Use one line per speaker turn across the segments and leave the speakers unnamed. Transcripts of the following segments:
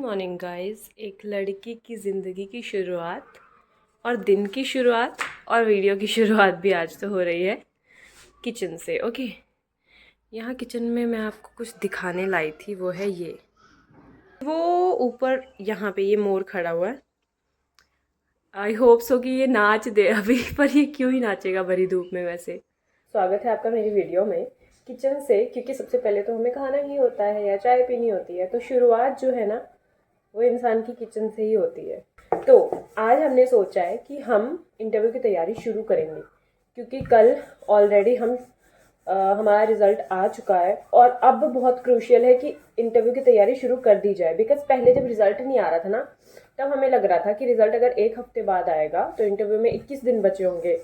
Morning guys. एक लड़की की ज़िंदगी की शुरुआत और दिन की शुरुआत और वीडियो की शुरुआत भी आज तो हो रही है किचन से। ओके, यहाँ किचन में मैं आपको कुछ दिखाने लाई थी, वो है ये। वो ऊपर यहाँ पे ये मोर खड़ा हुआ है। आई होप सो कि ये नाच दे अभी, पर ये क्यों ही नाचेगा भरी धूप में। वैसे स्वागत है आपका मेरी वीडियो में किचन से, क्योंकि सबसे पहले तो हमें खाना ही होता है या चाय पीनी होती है, तो शुरुआत जो है ना वो इंसान की किचन से ही होती है। तो आज हमने सोचा है कि हम इंटरव्यू की तैयारी शुरू करेंगे, क्योंकि कल ऑलरेडी हमारा रिजल्ट आ चुका है और अब बहुत क्रूशियल है कि इंटरव्यू की तैयारी शुरू कर दी जाए। बिकॉज पहले जब रिजल्ट नहीं आ रहा था ना, तब हमें लग रहा था कि रिजल्ट अगर एक हफ्ते बाद आएगा तो इंटरव्यू में 21 दिन बचे होंगे,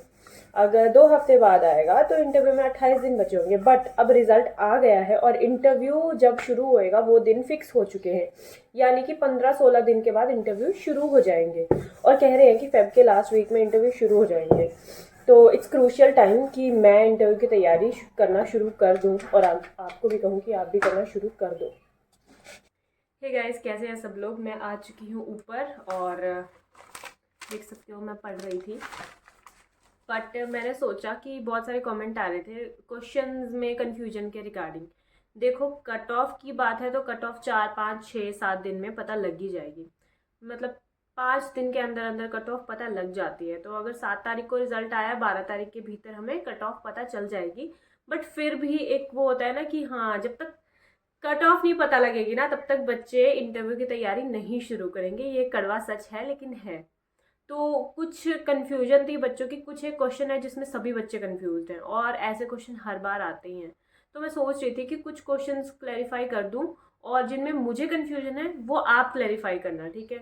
अगर 2 हफ्ते बाद आएगा तो इंटरव्यू में 28 दिन बचे होंगे। बट अब रिजल्ट आ गया है और इंटरव्यू जब शुरू होएगा वो दिन फिक्स हो चुके हैं, यानी कि 15-16 दिन के बाद इंटरव्यू शुरू हो जाएंगे और कह रहे हैं कि फेब के लास्ट वीक में इंटरव्यू शुरू हो जाएंगे। तो इट्स क्रूशियल टाइम कि मैं इंटरव्यू की तैयारी करना शुरू कर दूं और आपको भी कहूं कि आप भी करना शुरू कर दो। हे गाइस, कैसे हैं सब लोग। मैं आ चुकी हूँ ऊपर और देख सकते हो मैं पढ़ रही थी। बट मैंने सोचा कि बहुत सारे कमेंट आ रहे थे क्वेश्चंस में कंफ्यूजन के रिगार्डिंग। देखो, कट ऑफ की बात है तो कट ऑफ 4, 5, 6, 7 दिन में पता लग ही जाएगी। मतलब 5 दिन के अंदर अंदर कट ऑफ पता लग जाती है। तो अगर 7 तारीख को रिजल्ट आया, 12 तारीख के भीतर हमें कट ऑफ पता चल जाएगी। बट फिर भी एक वो होता है ना कि हाँ, जब तक कट ऑफ नहीं पता लगेगी ना तब तक बच्चे इंटरव्यू की तैयारी नहीं शुरू करेंगे। ये कड़वा सच है लेकिन है। तो कुछ कन्फ्यूजन थी बच्चों की। कुछ एक क्वेश्चन है जिसमें सभी बच्चे कन्फ्यूज्ड हैं और ऐसे क्वेश्चन हर बार आते ही हैं। तो मैं सोच रही थी कि कुछ क्वेश्चंस क्लैरिफाई कर दूं और जिनमें मुझे कन्फ्यूजन है वो आप क्लैरिफाई करना, ठीक है।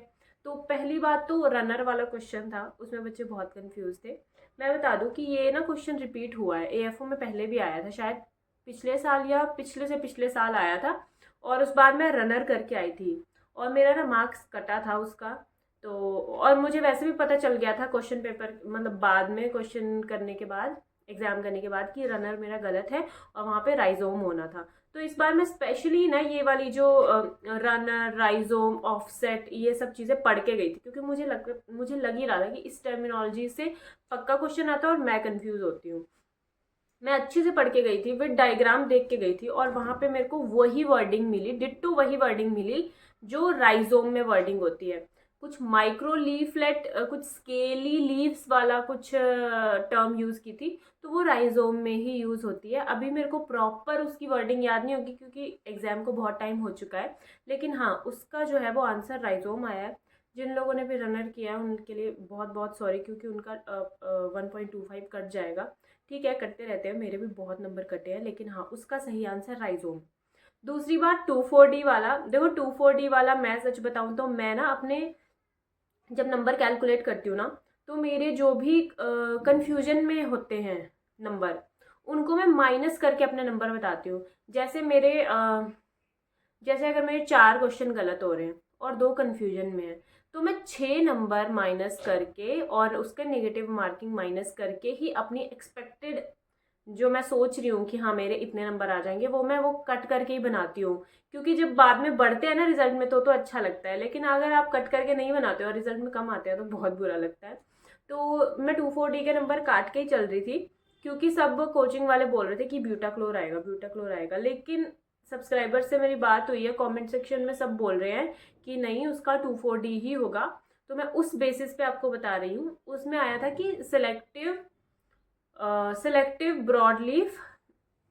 तो पहली बात तो रनर वाला क्वेश्चन था, उसमें बच्चे बहुत कन्फ्यूज थे। मैं बता दूं कि ये ना क्वेश्चन रिपीट हुआ है, एएफओ में पहले भी आया था, शायद पिछले साल या पिछले से पिछले साल आया था। और उस बार मैं रनर करके आई थी और मेरा ना मार्क्स कटा था उसका। तो और मुझे वैसे भी पता चल गया था क्वेश्चन पेपर, मतलब बाद में क्वेश्चन करने के बाद, एग्जाम करने के बाद, कि रनर मेरा गलत है और वहाँ पे राइजोम होना था। तो इस बार मैं स्पेशली ना ये वाली जो रनर, राइजोम, ऑफसेट, ये सब चीज़ें पढ़ के गई थी, क्योंकि मुझे लग ही रहा था कि इस टर्मिनोलॉजी से पक्का क्वेश्चन आता है और मैं कंफ्यूज होती हूँ। मैं अच्छे से पढ़ के गई थी, विद डायग्राम देख के गई थी और वहां पे मेरे को वही वर्डिंग मिली, डिट्टो वही वर्डिंग मिली जो राइजोम में वर्डिंग होती है। कुछ माइक्रो लीफलेट, कुछ स्केली लीव्स वाला कुछ टर्म यूज की थी, तो वो राइजोम में ही यूज होती है। अभी मेरे को प्रॉपर उसकी वर्डिंग याद नहीं होगी क्योंकि एग्जाम को बहुत टाइम हो चुका है, लेकिन हाँ, उसका जो है वो आंसर राइजोम आया है। जिन लोगों ने भी रनर किया है उनके लिए बहुत बहुत सॉरी, क्योंकि उनका 1.25 कट जाएगा। ठीक है, कटते रहते हैं, मेरे भी बहुत नंबर कटे हैं, लेकिन हाँ, उसका सही आंसर राइजोम। दूसरी बात 2,4-D वाला। देखो, 2,4-D वाला मैं सच बताऊं तो मैं ना अपने जब नंबर कैलकुलेट करती हूँ ना, तो मेरे जो भी कंफ्यूजन में होते हैं नंबर, उनको मैं माइनस करके अपने नंबर बताती हूँ। जैसे जैसे अगर मेरे 4 क्वेश्चन गलत हो रहे हैं और 2 कंफ्यूजन में है, तो मैं 6 नंबर माइनस करके और उसके नेगेटिव मार्किंग माइनस करके ही अपनी एक्सपेक्टेड, जो मैं सोच रही हूँ कि हाँ मेरे इतने नंबर आ जाएंगे, वो कट करके ही बनाती हूँ। क्योंकि जब बाद में बढ़ते हैं ना रिजल्ट में तो अच्छा लगता है, लेकिन अगर आप कट करके नहीं बनाते हो और रिजल्ट में कम आते हैं तो बहुत बुरा लगता है। तो मैं 2,4-D के नंबर काट के ही चल रही थी, क्योंकि सब कोचिंग वाले बोल रहे थे कि ब्यूटाक्लोर आएगा, ब्यूटाक्लोर आएगा। लेकिन सब्सक्राइबर से मेरी बात हुई है, कमेंट सेक्शन में सब बोल रहे हैं कि नहीं, उसका 2,4-D ही होगा। तो मैं उस बेसिस पे आपको बता रही हूँ। उसमें आया था कि सिलेक्टिव ब्रॉडलीफ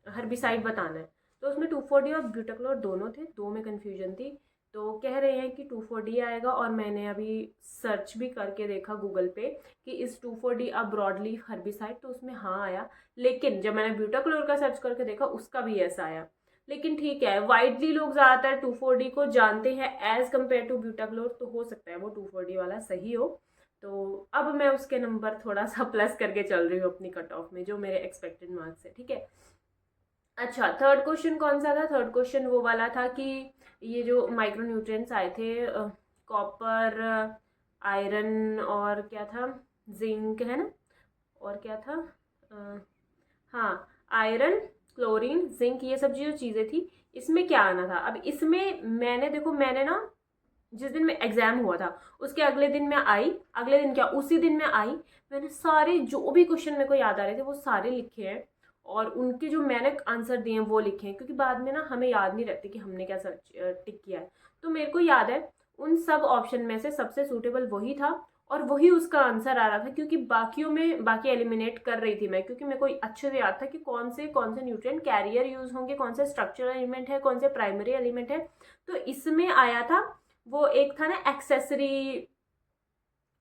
हर्बिसाइड बताना है। तो उसमें 2,4-D और ब्यूटाक्लोर दोनों थे, दो में कन्फ्यूजन थी। तो कह रहे हैं कि 2,4-D आएगा और मैंने अभी सर्च भी करके देखा गूगल पे कि इस 2,4-D अब ब्रॉडलीफ हर्बिसाइड, तो उसमें हाँ आया। लेकिन जब मैंने ब्यूटाक्लोर का सर्च करके देखा उसका भी ऐसा आया। लेकिन ठीक है, वाइडली लोग ज़्यादातर 2,4-D को जानते हैं एज कम्पेयर टू ब्यूटाक्लोर, तो हो सकता है वो 2,4-D वाला सही हो। तो अब मैं उसके नंबर थोड़ा सा प्लस करके चल रही हूँ अपनी कट ऑफ में, जो मेरे एक्सपेक्टेड मार्क्स है, ठीक है। अच्छा, थर्ड क्वेश्चन कौन सा था? थर्ड क्वेश्चन वो वाला था कि ये जो माइक्रो न्यूट्रिएंट्स आए थे, कॉपर, आयरन और क्या था, जिंक है ना, और क्या था, अ, हाँ, आयरन, क्लोरीन, जिंक, ये सब जो चीज़ें थी, इसमें क्या आना था। अब इसमें मैंने देखो, मैंने ना जिस दिन में एग्ज़ाम हुआ था उसके अगले दिन मैं आई, अगले दिन क्या उसी दिन मैं आई, मैंने सारे जो भी क्वेश्चन मेरे को याद आ रहे थे वो सारे लिखे हैं और उनके जो मैंने आंसर दिए हैं वो लिखे हैं, क्योंकि बाद में ना हमें याद नहीं रहती कि हमने क्या सर्च टिक किया है। तो मेरे को याद है उन सब ऑप्शन में से सबसे सूटेबल वही था और वही उसका आंसर आ रहा था, क्योंकि बाकियों में बाकी एलिमिनेट कर रही थी मैं, क्योंकि मेरे को अच्छे से याद था कि कौन से न्यूट्रिएंट कैरियर यूज होंगे, कौन से स्ट्रक्चरल एलिमेंट है, कौन से प्राइमरी एलिमेंट है। तो इसमें आया था वो एक था ना एक्सेसरी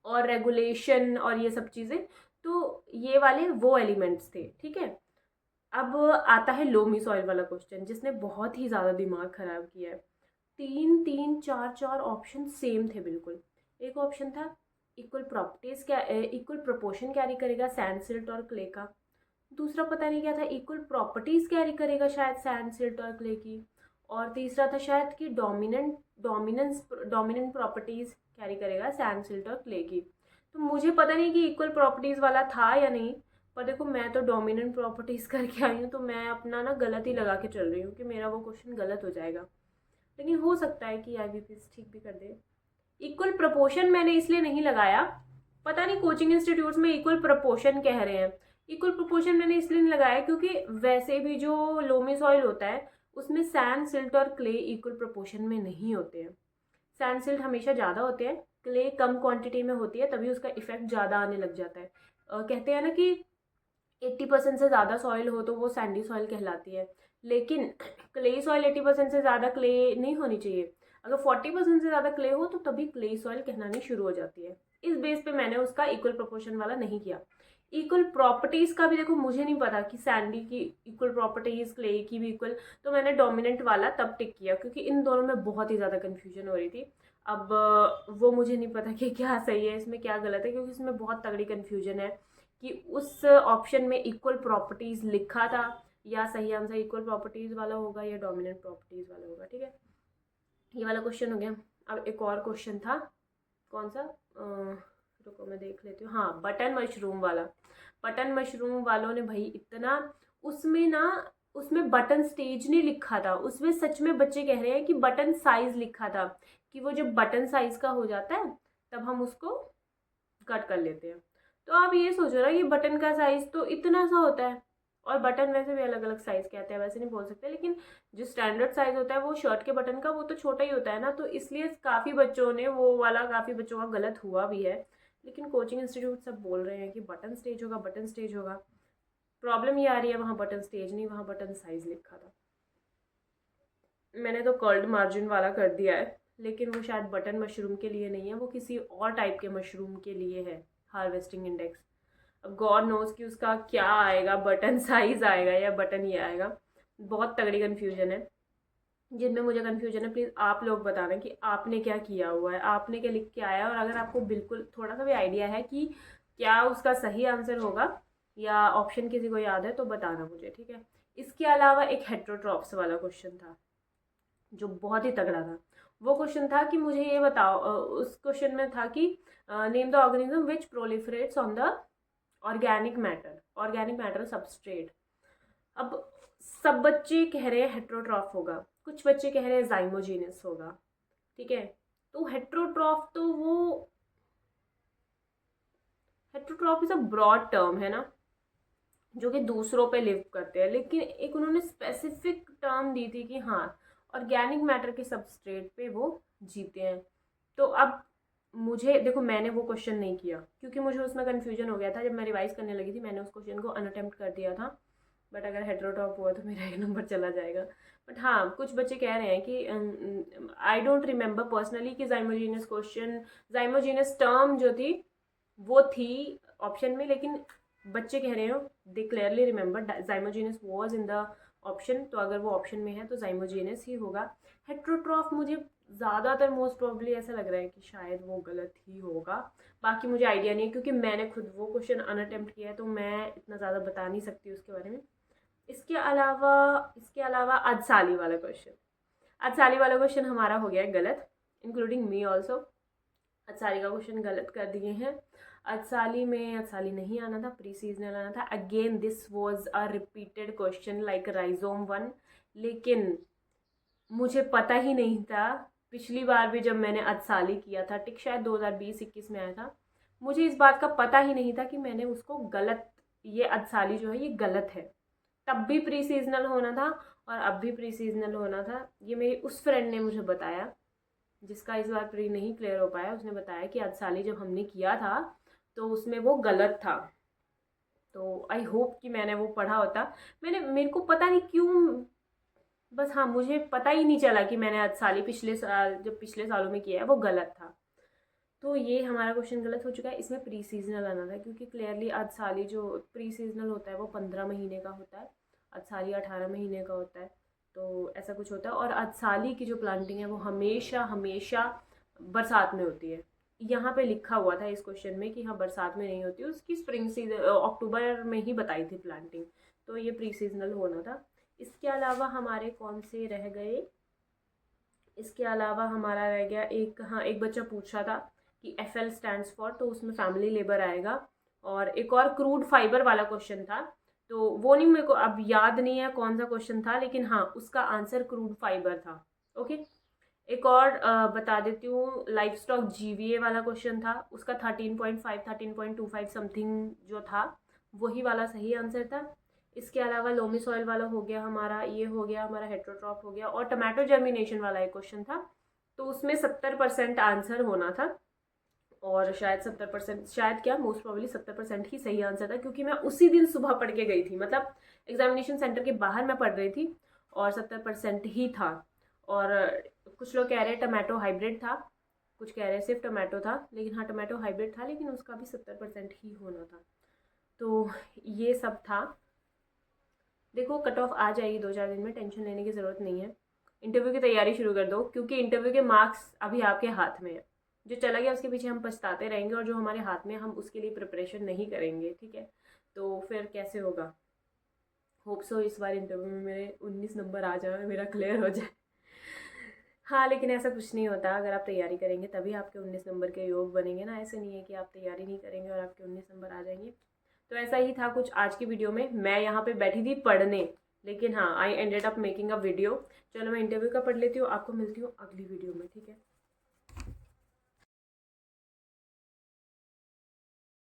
और रेगुलेशन और ये सब चीज़ें, तो ये वाले वो एलिमेंट्स थे, ठीक है। अब आता है लोमी सॉइल वाला क्वेश्चन जिसने बहुत ही ज़्यादा दिमाग ख़राब किया है। 3 3 4 4 ऑप्शन सेम थे बिल्कुल। एक ऑप्शन था इक्वल प्रॉपर्टीज़ क्या इक्वल प्रोपोर्शन कैरी करेगा सैंड सिल्ट और क्ले का। दूसरा पता नहीं क्या था, इक्वल प्रॉपर्टीज़ कैरी करेगा शायद सैंड सिल्ट और क्ले की। और तीसरा था शायद कि डोमिनेंट प्रॉपर्टीज़ कैरी करेगा सैंड सिल्ट और क्ले की। तो मुझे पता नहीं कि इक्वल प्रॉपर्टीज़ वाला था या नहीं, पर देखो मैं तो डोमिनेंट प्रॉपर्टीज़ करके आई हूँ, तो मैं अपना ना गलत ही लगा के चल रही हूँ कि मेरा वो क्वेश्चन गलत हो जाएगा, लेकिन हो सकता है कि IBPS ठीक भी कर दे। इक्वल प्रपोर्शन मैंने इसलिए नहीं लगाया, पता नहीं कोचिंग इंस्टीट्यूट्स में इक्वल प्रपोर्शन कह रहे हैं। इक्वल प्रपोर्शन मैंने इसलिए नहीं लगाया क्योंकि वैसे भी जो लोमी सॉइल होता है उसमें सैंड सिल्ट और क्ले इक्वल प्रपोर्शन में नहीं होते हैं। सैंड सिल्ट हमेशा ज़्यादा होते हैं, क्ले कम क्वांटिटी में होती है, तभी उसका इफेक्ट ज़्यादा आने लग जाता है। कहते हैं ना कि 80% से ज़्यादा सॉइल हो तो वो सैंडी सॉइल कहलाती है, लेकिन क्ले सॉइल 80% से ज़्यादा क्ले नहीं होनी चाहिए। अगर 40% से ज़्यादा क्ले हो तो तभी क्ले सॉइल कहलानी शुरू हो जाती है। इस बेस पे मैंने उसका इक्वल प्रोपोर्शन वाला नहीं किया। इक्वल प्रॉपर्टीज़ का भी देखो मुझे नहीं पता कि सैंडी की इक्वल प्रॉपर्टीज़ क्ले की भी इक्वल, तो मैंने डोमिनेंट वाला तब टिक किया क्योंकि इन दोनों में बहुत ही ज़्यादा कन्फ्यूजन हो रही थी। अब वो मुझे नहीं पता कि क्या सही है इसमें क्या गलत है, क्योंकि इसमें बहुत तगड़ी कन्फ्यूजन है कि उस ऑप्शन में इक्वल प्रॉपर्टीज़ लिखा था या सही आंसर इक्वल प्रॉपर्टीज़ वाला होगा या डोमिनेंट प्रॉपर्टीज़ वाला होगा, ठीक है। ये वाला क्वेश्चन हो गया। अब एक और क्वेश्चन था, कौन सा, रुको मैं देख लेती हूँ। हाँ, बटन मशरूम वाला। बटन मशरूम वालों ने भाई इतना उसमें ना, उसमें बटन स्टेज नहीं लिखा था, उसमें सच में बच्चे कह रहे हैं कि बटन साइज लिखा था, कि वो जब बटन साइज का हो जाता है तब हम उसको कट कर लेते हैं। तो आप ये सोचो ना कि बटन का साइज तो इतना सा होता है, और बटन वैसे भी अलग अलग साइज के आते हैं, वैसे नहीं बोल सकते, लेकिन जो स्टैंडर्ड साइज होता है वो शर्ट के बटन का वो तो छोटा ही होता है ना, तो इसलिए काफ़ी बच्चों ने वो वाला, काफ़ी बच्चों का गलत हुआ भी है। लेकिन कोचिंग इंस्टीट्यूट सब बोल रहे हैं कि बटन स्टेज होगा, बटन स्टेज होगा। प्रॉब्लम ये आ रही है वहाँ बटन स्टेज नहीं, वहाँ बटन साइज लिखा था। मैंने तो कर्ल्ड मार्जिन वाला कर दिया है, लेकिन वो शायद बटन मशरूम के लिए नहीं है, वो किसी और टाइप के मशरूम के लिए है, हार्वेस्टिंग इंडेक्स। अब गॉड नोज कि उसका क्या आएगा, बटन साइज आएगा या बटन ये आएगा। बहुत तगड़ी कन्फ्यूजन है। जिनमें मुझे कन्फ्यूजन है प्लीज़ आप लोग बताना कि आपने क्या किया हुआ है, आपने क्या लिख के आया, और अगर आपको बिल्कुल थोड़ा सा भी आइडिया है कि क्या उसका सही आंसर होगा या ऑप्शन किसी को याद है तो बताना मुझे, ठीक है। इसके अलावा एक हेट्रोट्रॉप्स वाला क्वेश्चन था जो बहुत ही तगड़ा था। वो क्वेश्चन था कि मुझे ये बताओ, उस क्वेश्चन में था कि name the organism which proliferates on the organic matter substrate. अब सब बच्चे कह रहे हैं हेट्रोट्रॉफ होगा, कुछ बच्चे कह रहे हैं जाइमोजीनस होगा, ठीक है। तो हेट्रोट्रॉफ तो वो heterotroph is a broad term है ना, जो कि दूसरों पे लिव करते हैं, लेकिन एक उन्होंने स्पेसिफिक टर्म दी थी कि हाँ ऑर्गेनिक मैटर के सबस्ट्रेट पे वो जीते हैं। तो अब मुझे देखो, मैंने वो क्वेश्चन नहीं किया क्योंकि मुझे उसमें कन्फ्यूजन हो गया था। जब मैं रिवाइज करने लगी थी मैंने उस क्वेश्चन को अनअटेम्प्ट कर दिया था, बट अगर हेट्रोटॉप हुआ तो मेरा एक नंबर चला जाएगा। बट हाँ, कुछ बच्चे कह रहे हैं कि आई डोंट रिमेंबर पर्सनली कि जाइमोजीनियस टर्म जो थी वो थी ऑप्शन में, लेकिन बच्चे कह रहे हो they clearly remember zymogenous was in the option, तो अगर वो ऑप्शन में है तो जाइमोजीनियस ही होगा। हेट्रोट्रॉफ मुझे ज़्यादातर मोस्ट प्रॉब्ली ऐसा लग रहा है कि शायद वो गलत ही होगा, बाकी मुझे आइडिया नहीं है क्योंकि मैंने खुद वो क्वेश्चन अनअटेम्प्ट किया है, तो मैं इतना ज़्यादा बता नहीं सकती उसके बारे में। इसके अलावा आज साली वाला क्वेश्चन हमारा हो गया है गलत, इंक्लूडिंग मी ऑल्सो। आज साली का क्वेश्चन गलत कर दिए हैं। आज साली नहीं आना था, प्री सीजनल आना था। Again this was a repeated question like rhizome 1, लेकिन मुझे पता ही नहीं था पिछली बार भी जब मैंने अदसाली किया था, ठीक, शायद 2020-21 में आया था, मुझे इस बात का पता ही नहीं था कि मैंने उसको गलत, ये अदसाली जो है ये गलत है। तब भी प्री सीजनल होना था और अब भी प्री सीजनल होना था। ये मेरी उस फ्रेंड ने मुझे बताया, जिसका इस बार प्री नहीं क्लियर हो पाया। उसने बताया कि अदसाली जब हमने किया था तो उसमें वो गलत था। तो आई होप कि मैंने वो पढ़ा होता। मेरे को पता नहीं क्यों, बस हाँ, मुझे पता ही नहीं चला कि मैंने अदसाली पिछले साल, जब पिछले सालों में किया है, वो गलत था। तो ये हमारा क्वेश्चन गलत हो चुका है। इसमें प्री सीजनल आना था, क्योंकि क्लियरली अदसाली जो प्री सीजनल होता है वो 15 महीने का होता है, अदसाली 18 महीने का होता है। तो ऐसा कुछ होता है। और अदसाली की जो प्लांटिंग है वो हमेशा हमेशा बरसात में होती है। यहाँ पे लिखा हुआ था इस क्वेश्चन में कि हाँ, बरसात में नहीं होती, उसकी स्प्रिंग सीजन अक्टूबर में ही बताई थी प्लांटिंग। तो ये प्री सीजनल होना था। इसके अलावा हमारे कौन से रह गए? इसके अलावा हमारा रह गया एक, हाँ, एक बच्चा पूछ रहा था कि FL स्टैंड्स फॉर, तो उसमें फैमिली लेबर आएगा। और एक और क्रूड फाइबर वाला क्वेश्चन था, तो वो नहीं, मेरे को अब याद नहीं है कौन सा क्वेश्चन था, लेकिन हाँ, उसका आंसर क्रूड फाइबर था। ओके, एक और बता देती हूँ, लाइफ स्टॉक GVA वाला क्वेश्चन था, उसका 13.5 13.25 समथिंग जो था, वही वाला सही आंसर था। इसके अलावा लोमी सॉइल वाला हो गया हमारा, ये हो गया हमारा हेट्रोट्रॉप हो गया, और टमाटो जर्मिनेशन वाला एक क्वेश्चन था, तो उसमें 70% आंसर होना था। और शायद 70%, शायद क्या, मोस्ट प्रोबेबली 70% ही सही आंसर था, क्योंकि मैं उसी दिन सुबह पढ़ के गई थी, मतलब एग्जामिनेशन सेंटर के बाहर मैं पढ़ रही थी, और 70% ही था। और कुछ लोग कह रहे हैं टमाटो हाइब्रिड था, कुछ कह रहे हैं सिर्फ टमाटो था, लेकिन हाँ, टमाटो हाइब्रिड था, लेकिन उसका भी 70% ही होना था। तो ये सब था। देखो, कट ऑफ आ जाएगी 2-4 दिन में, टेंशन लेने की ज़रूरत नहीं है। इंटरव्यू की तैयारी शुरू कर दो, क्योंकि इंटरव्यू के मार्क्स अभी आपके हाथ में है। जो चला गया उसके पीछे हम पछताते रहेंगे, और जो हमारे हाथ में, हम उसके लिए प्रिपरेशन नहीं करेंगे, ठीक है? तो फिर कैसे होगा? होप सो इस बार इंटरव्यू में मेरे 19 नंबर आ जाए, मेरा क्लियर हो जाए। हाँ, लेकिन ऐसा कुछ नहीं होता। अगर आप तैयारी करेंगे तभी आपके 19 नंबर के योग बनेंगे ना। ऐसे नहीं है कि आप तैयारी नहीं करेंगे और आपके 19 नंबर आ जाएंगे। तो ऐसा ही था कुछ आज की वीडियो में। मैं यहाँ पे बैठी थी पढ़ने, लेकिन हाँ, I ended up making a video. चलो, मैं इंटरव्यू का पढ़ लेती हूँ, आपको मिलती हूँ अगली वीडियो में, ठीक है?